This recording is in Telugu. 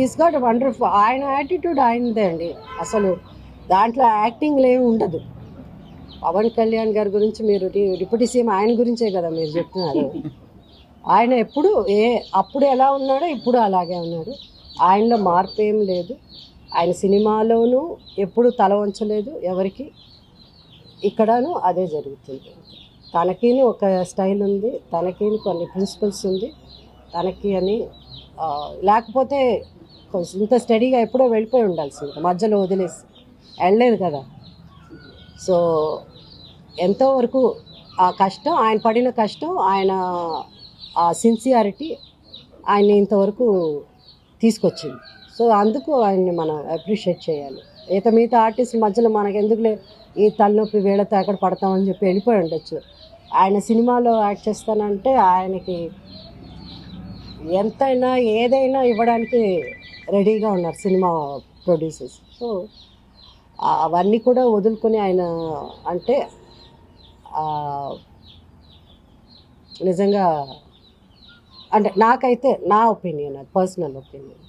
Is got wonderful. ఆయన యాటిట్యూడ్ ఆయనదే అండి. అసలు దాంట్లో యాక్టింగ్లో ఏమి ఉండదు. పవన్ కళ్యాణ్ గారి గురించి మీరు డిప్యూటీ సీఎం ఆయన గురించే కదా మీరు చెప్తున్నారు. ఆయన ఎప్పుడు అప్పుడు ఎలా ఉన్నాడో ఇప్పుడు అలాగే ఉన్నాడు. ఆయనలో మార్పు ఏం లేదు. ఆయన సినిమాలోనూ ఎప్పుడు తల వంచలేదు ఎవరికి. ఇక్కడను అదే జరుగుతుంది. తనకిని ఒక స్టైల్ ఉంది, తనకిని కొన్ని ప్రిన్సిపల్స్ ఉంది తనకి అని. లేకపోతే ఇంత స్టడీగా ఎప్పుడో వెళ్ళిపోయి ఉండాల్సింది, మధ్యలో వదిలేసి వెళ్ళలేదు కదా. సో ఎంతోవరకు ఆ కష్టం, ఆయన పడిన కష్టం, ఆయన ఆ సిన్సియారిటీ ఆయన్ని ఇంతవరకు తీసుకొచ్చింది. సో అందుకు ఆయన్ని మనం అప్రిషియేట్ చేయాలి. మిగతా ఆర్టిస్ట్ మధ్యలో మనకు ఎందుకులే ఈ తలనొప్పి వేళతో ఎక్కడ పడతామని చెప్పి వెళ్ళిపోయి ఉండొచ్చు. ఆయన సినిమాలో యాక్ట్ చేస్తానంటే ఆయనకి ఎంతైనా ఏదైనా ఇవ్వడానికి రెడీగా ఉన్నారు సినిమా ప్రొడ్యూసర్స్. సో అవన్నీ కూడా వదులుకొని ఆయన అంటే నిజంగా అంటే నాకైతే నా ఒపీనియన్, అది పర్సనల్ ఒపీనియన్.